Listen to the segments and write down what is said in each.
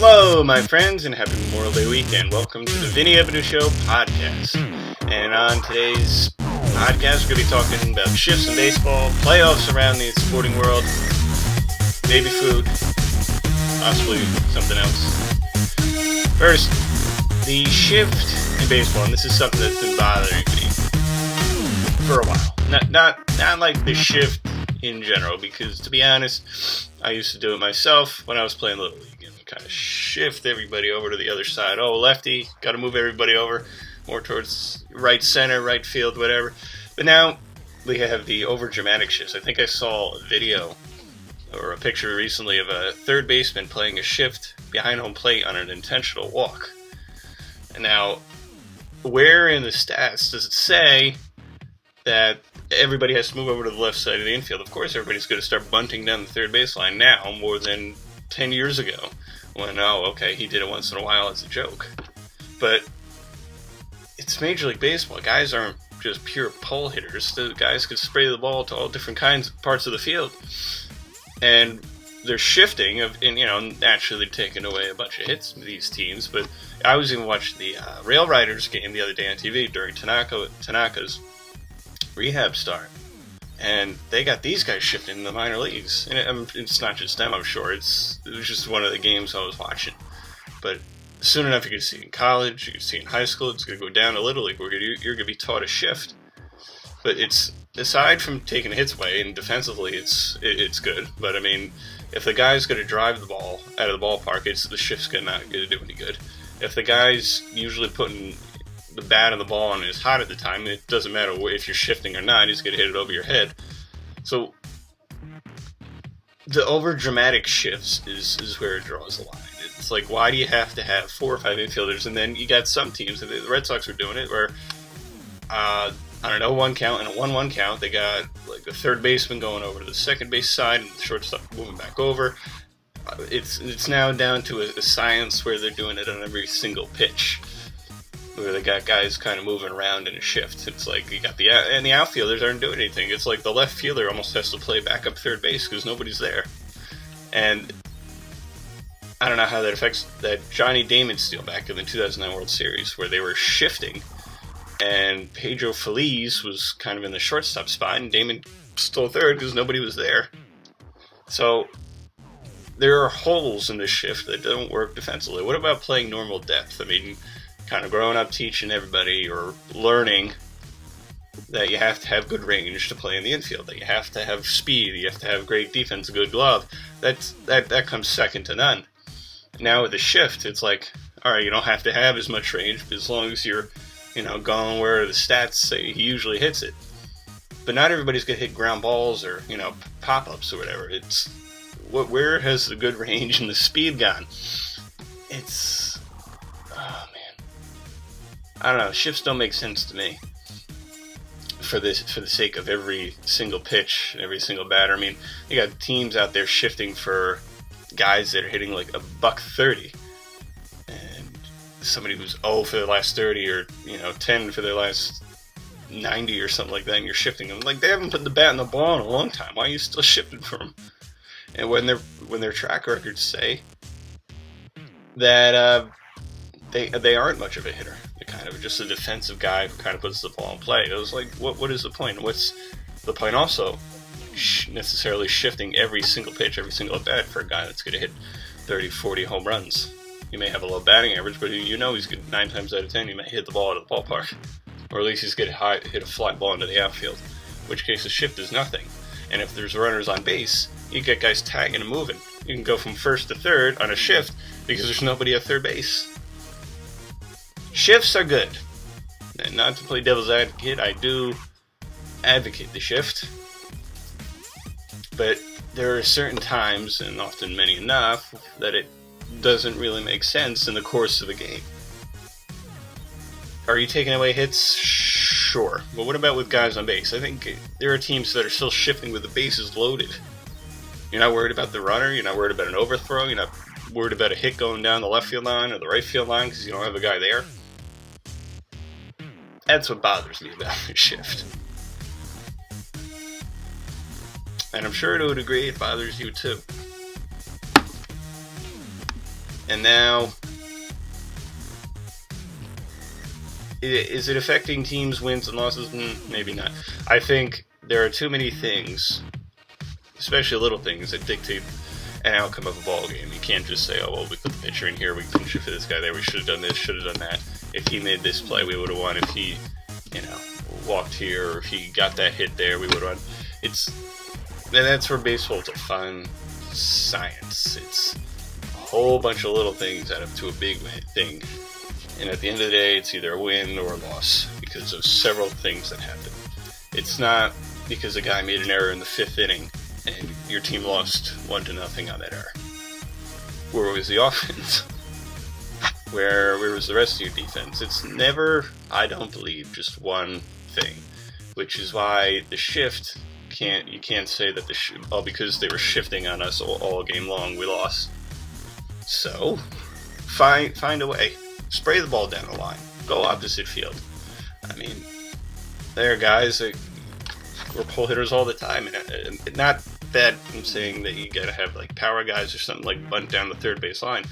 Hello, my friends, and happy Memorial Day weekend. Welcome to the Vinny Ebenau Show podcast. And on today's podcast, we're going to be talking about shifts in baseball, playoffs around the sporting world, baby food, possibly something else. First, the shift in baseball, and this is something that's been bothering me for a while. Not like the shift in general, because to be honest, I used to do it myself when I was playing Little League. Kind of shift everybody over to the other side. Oh, lefty, got to move everybody over more towards right center, right field, whatever. But now we have the over-dramatic shifts. I think I saw a video or a picture recently of a third baseman playing a shift behind home plate on an intentional walk. And now, where in the stats does it say that everybody has to move over to the left side of the infield? Of course, everybody's going to start bunting down the third baseline now more than 10 years ago. When, he did it once in a while as a joke. But it's Major League Baseball. Guys aren't just pure pull hitters. The guys could spray the ball to all different parts of the field. And they're shifting, and naturally taking away a bunch of hits from these teams. But I was even watching the Rail Riders game the other day on TV during Tanaka's rehab start. And they got these guys shifting in the minor leagues. And it's not just them, I'm sure. It was just one of the games I was watching. But soon enough, you can see it in college, you can see it in high school. It's going to go down to Little League, where you're going to be taught a shift. But it's, aside from taking hits away, and defensively it's good. But, I mean, if the guy's going to drive the ball out of the ballpark, the shift's not going to do any good. If the guy's usually putting the bat and the ball and is hot at the time, it doesn't matter if you're shifting or not, he's going to hit it over your head. So the over dramatic shifts is where it draws the line. It's like, why do you have to have 4 or 5 infielders? And then you got some teams, the Red Sox were doing it, where one count and a 1-1 count, they got like the third baseman going over to the second base side and the shortstop moving back over. It's now down to a science where they're doing it on every single pitch, where they got guys kind of moving around in a shift. It's like you got the outfielders aren't doing anything. It's like the left fielder almost has to play backup third base because nobody's there. And I don't know how that affects that Johnny Damon steal back in the 2009 World Series, where they were shifting, and Pedro Feliz was kind of in the shortstop spot, and Damon stole third because nobody was there. So there are holes in this shift that don't work defensively. What about playing normal depth? I mean, kind of growing up teaching everybody or learning that you have to have good range to play in the infield, that you have to have speed, you have to have great defense, a good glove. That comes second to none. Now with the shift, it's like, all right, you don't have to have as much range, but as long as you're, going where the stats say he usually hits it. But not everybody's going to hit ground balls or, pop-ups or whatever. It's where has the good range and the speed gone? I don't know. Shifts don't make sense to me. For the sake of every single pitch, every single batter. I mean, you got teams out there shifting for guys that are hitting like $130, and somebody who's 0 for their last 30 or 10 for their last 90 or something like that, and you're shifting them. Like, they haven't put the bat in the ball in a long time. Why are you still shifting for them? And when their track records say that they aren't much of a hitter. They're kind of just a defensive guy who kind of puts the ball in play. It was like, what is the point? What's the point also necessarily shifting every single pitch, every single at bat for a guy that's going to hit 30, 40 home runs? You may have a low batting average, but he's good 9 times out of 10, he may hit the ball out of the ballpark. Or at least he's going to hit a fly ball into the outfield, in which case the shift is nothing. And if there's runners on base, you get guys tagging and moving. You can go from first to third on a shift because there's nobody at third base. Shifts are good. And not to play devil's advocate, I do advocate the shift. But there are certain times, and often many enough, that it doesn't really make sense in the course of a game. Are you taking away hits? Sure. But what about with guys on base? I think there are teams that are still shifting with the bases loaded. You're not worried about the runner. You're not worried about an overthrow. You're not worried about a hit going down the left field line or the right field line because you don't have a guy there. That's what bothers me about the shift. And I'm sure to a degree it bothers you too. And now, is it affecting teams' wins and losses? Maybe not. I think there are too many things, especially little things, that dictate an outcome of a ball game. You can't just say, oh, well, we put the pitcher in here, we pinch it for this guy there, we should have done this, should have done that. If he made this play, we would have won. If he, walked here, or if he got that hit there, we would have won. And that's where baseball's a fun science. It's a whole bunch of little things add up to a big thing. And at the end of the day, it's either a win or a loss because of several things that happen. It's not because a guy made an error in the 5th inning and your team lost 1-0 on that error. Where was the offense? Where was the rest of your defense? It's never, I don't believe, just one thing. Which is why the shift, you can't say that because they were shifting on us all game long, we lost. So, find a way. Spray the ball down the line. Go opposite field. I mean, there are guys that were pull hitters all the time. And not that I'm saying that you gotta have like power guys or something like bunt down the third base line.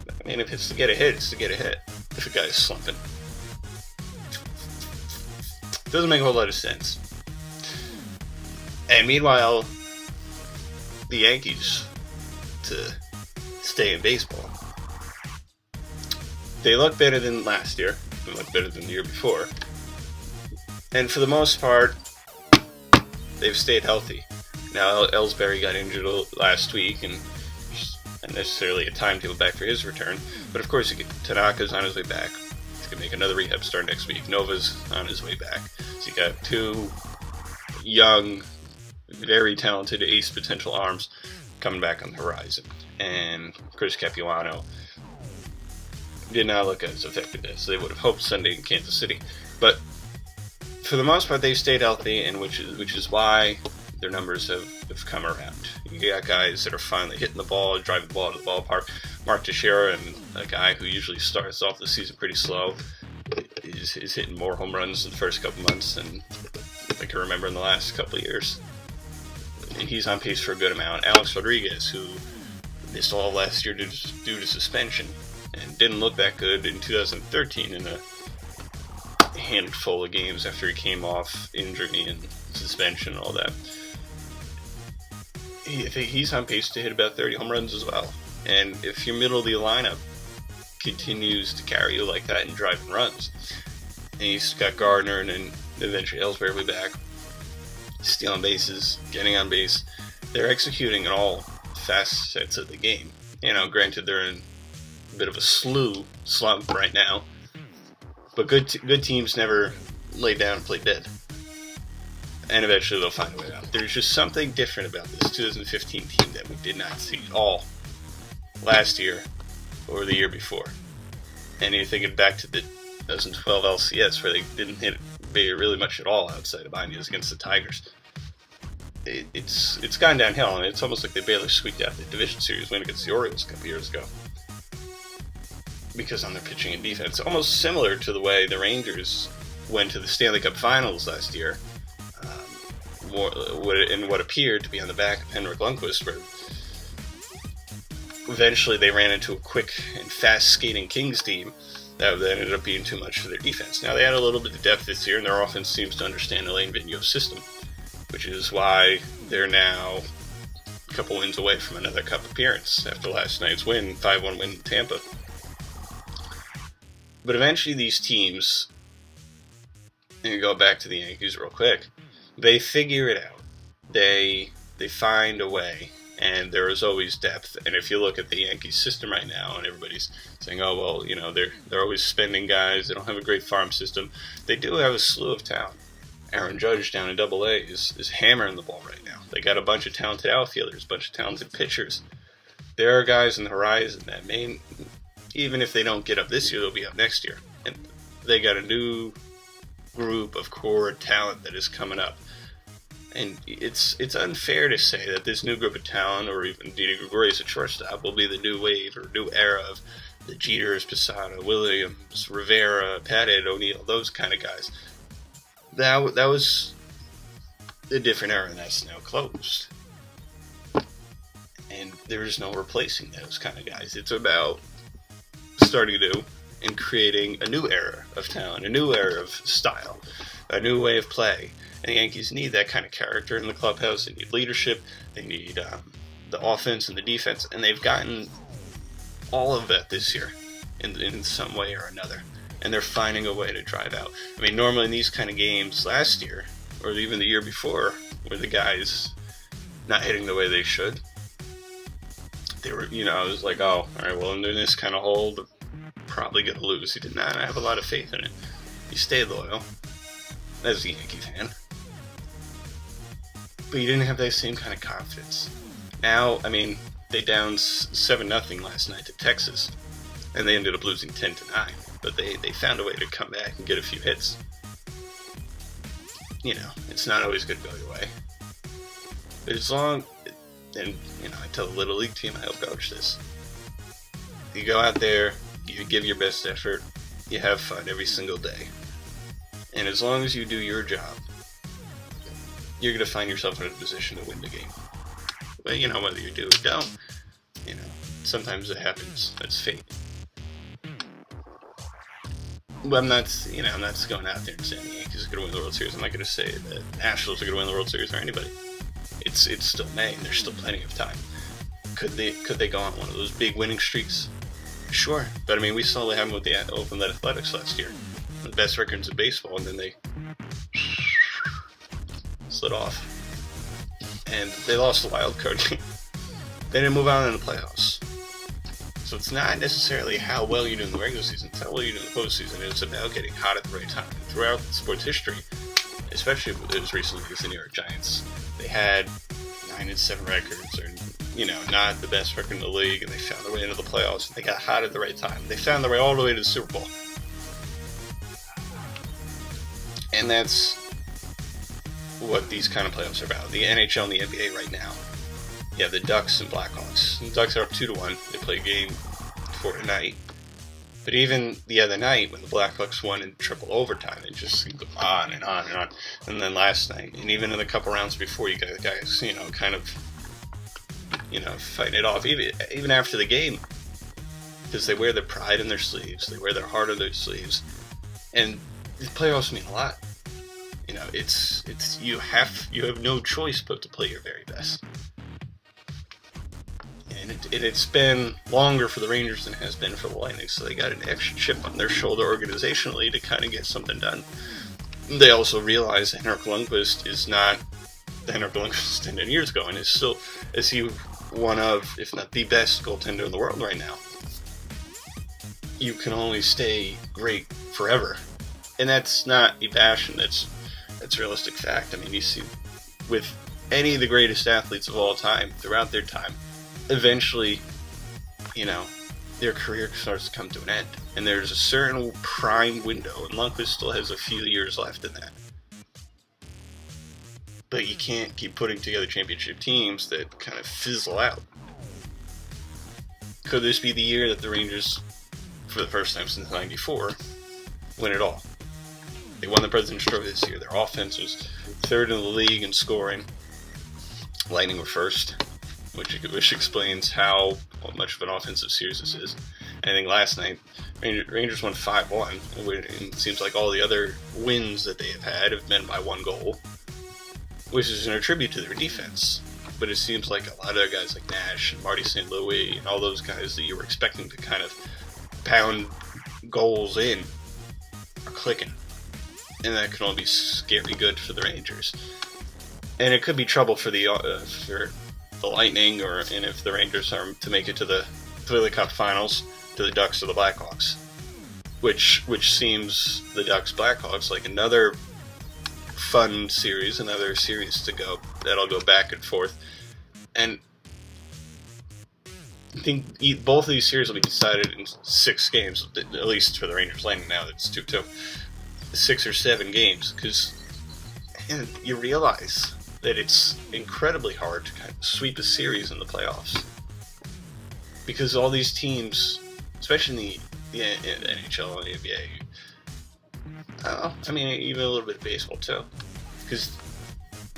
I mean, if it's to get a hit, it's to get a hit. If a guy's slumping. It doesn't make a whole lot of sense. And meanwhile, the Yankees, to stay in baseball, they look better than last year. They look better than the year before. And for the most part, they've stayed healthy. Now, Ellsbury got injured last week, and not necessarily a timetable back for his return. But of course, Tanaka's on his way back. He's going to make another rehab start next week. Nova's on his way back. So you got 2 young, very talented ace potential arms coming back on the horizon. And Chris Capuano did not look as effective as they would have hoped Sunday in Kansas City. But for the most part, they've stayed healthy, and which is why their numbers have come around. You got guys that are finally hitting the ball, driving the ball to the ballpark. Mark Teixeira, and a guy who usually starts off the season pretty slow, is hitting more home runs in the first couple months than I can remember in the last couple of years. And he's on pace for a good amount. Alex Rodriguez, who missed all last year due to suspension, and didn't look that good in 2013 in a handful of games after he came off injury and suspension and all that. He's on pace to hit about 30 home runs as well. And if your middle of the lineup continues to carry you like that and driving runs, and he's got Gardner and then eventually Ellsbury will be back, stealing bases, getting on base, they're executing in all facets of the game. Granted they're in a bit of a slump right now, but good teams never lay down and play dead. And eventually they'll find a way out. There's just something different about this 2015 team that we did not see at all last year or the year before. And you're thinking back to the 2012 LCS where they didn't hit really much at all outside of Banya's against the Tigers. It's gone downhill, and it's almost like they barely squeaked out the division series win against the Orioles a couple years ago. Because on their pitching and defense, almost similar to the way the Rangers went to the Stanley Cup Finals last year, in what appeared to be on the back of Henrik Lundqvist, where eventually they ran into a quick and fast skating Kings team that ended up being too much for their defense. Now they had a little bit of depth this year, and their offense seems to understand Alain Vigneault's system, which is why they're now a couple wins away from another Cup appearance after last night's 5-1 win in Tampa. But eventually these teams, and you go back to the Yankees real quick, they figure it out. They find a way, and there is always depth. And if you look at the Yankees system right now, and everybody's saying, oh, well, they're always spending guys, they don't have a great farm system. They do have a slew of talent. Aaron Judge down in Double A is hammering the ball right now. They got a bunch of talented outfielders, a bunch of talented pitchers. There are guys on the horizon that may, even if they don't get up this year, they'll be up next year. And they got a new group of core talent that is coming up. And it's unfair to say that this new group of talent, or even Didi Gregorius at shortstop, will be the new wave or new era of the Jeters, Posada, Williams, Rivera, Pettit, O'Neill, those kind of guys. That was a different era, and that's now closed. And there's no replacing those kind of guys. It's about starting new and creating a new era of talent, a new era of style, a new way of play. And the Yankees need that kind of character in the clubhouse. They need leadership. They need the offense and the defense. And they've gotten all of that this year in some way or another. And they're finding a way to drive out. I mean, normally in these kind of games last year, or even the year before, where the guys not hitting the way they should, they were, I was like, oh, all right, well, in this kind of hole, they're probably going to lose. He did not. I have a lot of faith in it. He stayed loyal as a Yankee fan. But he didn't have that same kind of confidence. Now, I mean, they downed 7-0 last night to Texas, and they ended up losing 10-9. But they found a way to come back and get a few hits. It's not always good to go your way. But as long, and I tell the Little League team I help coach this. You go out there, you give your best effort, you have fun every single day. And as long as you do your job, you're going to find yourself in a position to win the game. But, whether you do or don't, sometimes it happens. That's fate. But I'm not going out there and saying the Yankees are going to win the World Series. I'm not going to say that Nationals are going to win the World Series or anybody. It's still May, and there's still plenty of time. Could they go on one of those big winning streaks? Sure. But, I mean, we saw what happened with the Oakland Athletics last year. The best records in baseball, and then they slid off. And they lost the wild card game. They didn't move on in the playoffs. So it's not necessarily how well you do in the regular season, it's how well you do in the postseason. It's about getting hot at the right time. And throughout sports history, especially as recently as the New York Giants, they had 9-7 records, or not the best record in the league, and they found their way into the playoffs, and they got hot at the right time. They found their way all the way to the Super Bowl. And that's what these kind of playoffs are about. The NHL and the NBA right now. Yeah, the Ducks and Blackhawks. The Ducks are up 2-1. They play game 4 tonight. But even the other night, when the Blackhawks won in triple overtime, it just seemed to go on and on and on. And then last night, and even in the couple rounds before, you got guys, kind of, fighting it off. Even after the game, because they wear their pride in their sleeves, they wear their heart on their sleeves, and the playoffs mean a lot. It's you have no choice but to play your very best. And it's been longer for the Rangers than it has been for the Lightning, so they got an extra chip on their shoulder organizationally to kind of get something done. They also realize that Henrik Lundqvist is not the Henrik Lundqvist 10 years ago, and is he one of, if not the best goaltender in the world right now. You can only stay great forever. And that's not a bastion, that's realistic fact. I mean, you see with any of the greatest athletes of all time, throughout their time, eventually, their career starts to come to an end. And there's a certain prime window, and Lundqvist still has a few years left in that. But you can't keep putting together championship teams that kind of fizzle out. Could this be the year that the Rangers, for the first time since '94, win it all? They won the President's Trophy this year. Their offense was third in the league in scoring. Lightning were first, which explains how much of an offensive series this is. And I think last night, Rangers won 5-1, and it seems like all the other wins that they have been by one goal, which is a tribute to their defense. But it seems like a lot of guys like Nash and Marty St. Louis and all those guys that you were expecting to kind of pound goals in are clicking. And that can only be scary good for the Rangers. And it could be trouble for the Lightning, and if the Rangers are to make it to the Cup Finals, to the Ducks or the Blackhawks, which seems the Ducks Blackhawks like another fun series, another series to go that'll go back and forth. And I think both of these series will be decided in 6 games, at least for the Rangers Lightning now. It's 2-2. 6 or 7 games, because you realize that it's incredibly hard to kind of sweep a series in the playoffs, because all these teams, especially in the NHL and the NBA, even a little bit of baseball too, because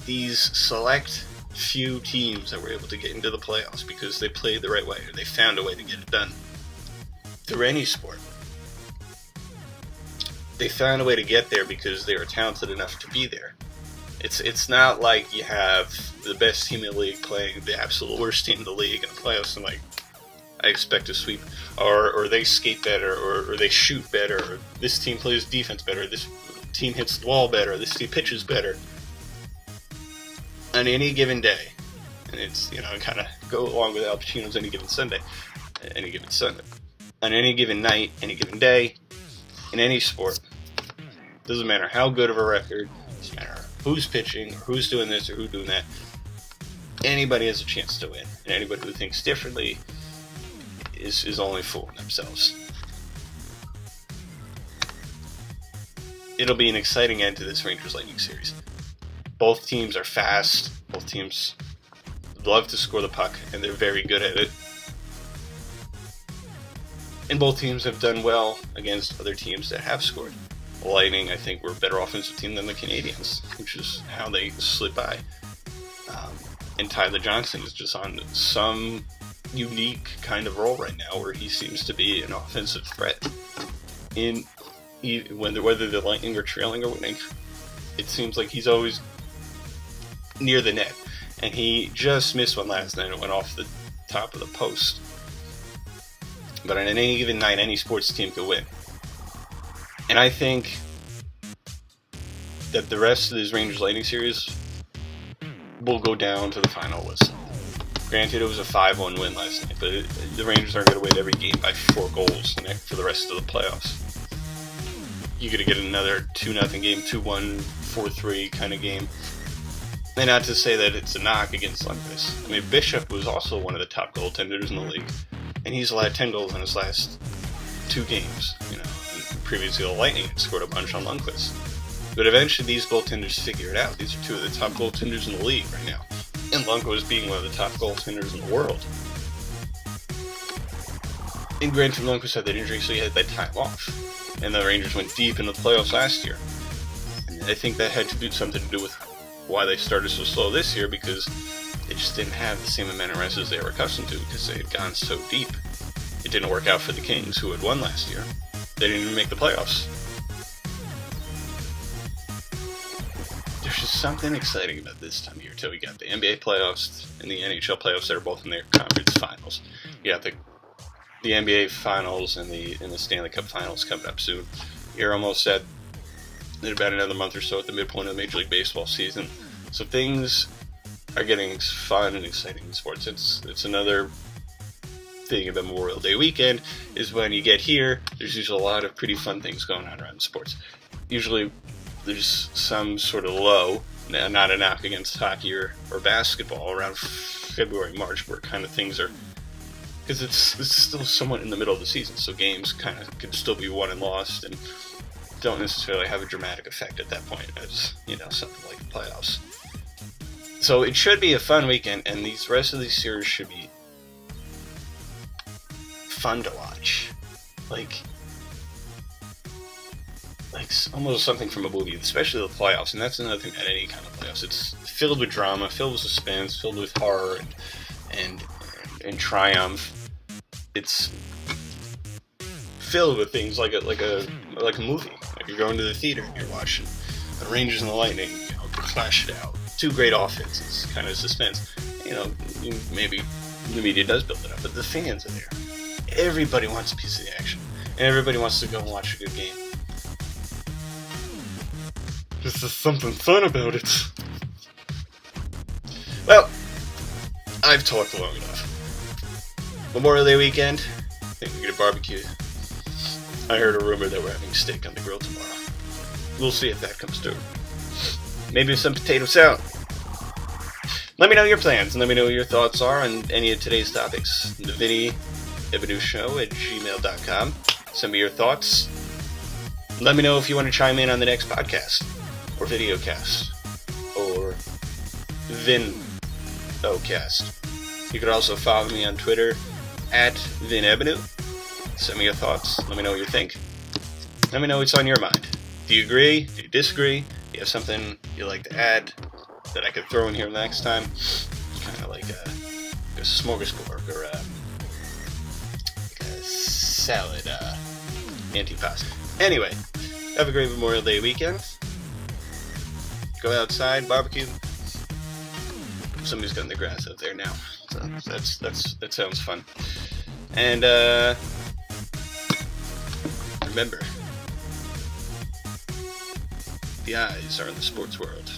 these select few teams that were able to get into the playoffs because they played the right way, or they found a way to get it done. Through any sport, they found a way to get there because they were talented enough to be there. It's not like you have the best team in the league playing the absolute worst team in the league in the playoffs and like, I expect to sweep, or they skate better, or they shoot better, or this team plays defense better, this team hits the wall better, this team pitches better. On any given day, and it's, kind of go along with Al Pacino's Any Given Sunday, Any Given Sunday. On any given night, any given day, in any sport, doesn't matter how good of a record, doesn't matter who's pitching, or who's doing this, or who's doing that, anybody has a chance to win, and anybody who thinks differently is only fooling themselves. It'll be an exciting end to this Rangers Lightning series. Both teams are fast, both teams love to score the puck, and they're very good at it. And both teams have done well against other teams that have scored. The Lightning, I think, were a better offensive team than the Canadiens, which is how they slid by. And Tyler Johnson is just on some unique kind of role right now where he seems to be an offensive threat. Whether the Lightning are trailing or winning, it seems like he's always near the net. And he just missed one last night. It went off the top of the post. But on any given night, any sports team could win. And I think that the rest of this Rangers Lightning series will go down to the final whistle. Granted, it was a 5-1 win last night, but the Rangers aren't going to win every game by 4 goals for the rest of the playoffs. You're going to get another 2-0 game, 2-1, 4-3 kind of game. And not to say that it's a knock against Lundqvist. I mean, Bishop was also one of the top goaltenders in the league, and he's allowed 10 goals in his last 2 games. Previously the Lightning had scored a bunch on Lundqvist. But eventually these goaltenders figure it out. These are 2 of the top goaltenders in the league right now. And Lundqvist being one of the top goaltenders in the world. And granted, Lundqvist had that injury, so he had that time off. And the Rangers went deep in the playoffs last year. And I think that had to do something to do with why they started so slow this year, because they just didn't have the same amount of rest as they were accustomed to, because they had gone so deep. It didn't work out for the Kings, who had won last year. They didn't even make the playoffs. There's just something exciting about this time of year, too. We got the NBA playoffs and the NHL playoffs that are both in their conference finals. You got the NBA finals and the Stanley Cup finals coming up soon. You're almost at about another month or so at the midpoint of the Major League Baseball season. So things are getting fun and exciting in sports. It's another thing about Memorial Day weekend is when you get here, there's usually a lot of pretty fun things going on around sports. Usually there's some sort of low, not a knock against hockey or basketball, around February, March, where kind of things are, because it's still somewhat in the middle of the season, so games kind of can still be won and lost and don't necessarily have a dramatic effect at that point as, something like the playoffs. So it should be a fun weekend, and these rest of these series should be fun to watch. Like almost something from a movie, especially the playoffs. And that's another thing about any kind of playoffs. It's filled with drama, filled with suspense, filled with horror and triumph. It's filled with things like a movie. Like you're going to the theater and you're watching the Rangers and the Lightning, clash it out. 2 great offenses, kind of suspense. Maybe the media does build it up, but the fans are there. Everybody wants a piece of the action, and everybody wants to go and watch a good game. There's just something fun about it. Well, I've talked long enough. Memorial Day weekend, I think we're gonna barbecue. I heard a rumor that we're having steak on the grill tomorrow. We'll see if that comes through. Maybe some potato salad. Let me know your plans, and let me know what your thoughts are on any of today's topics. The Vinny Ebenau Show at gmail.com. Send me your thoughts. Let me know if you want to chime in on the next podcast, or videocast, or Vinocast. You could also follow me on Twitter at VinEbenau. Send me your thoughts. Let me know what you think. Let me know what's on your mind. Do you agree? Do you disagree? Do you have something you'd like to add? that I could throw in here next time. Kind of like a smorgasbord or like a salad antipasto. Anyway, have a great Memorial Day weekend. Go outside, barbecue. Somebody's cutting the grass out there now, so that sounds fun. And remember, the eyes are in the sports world.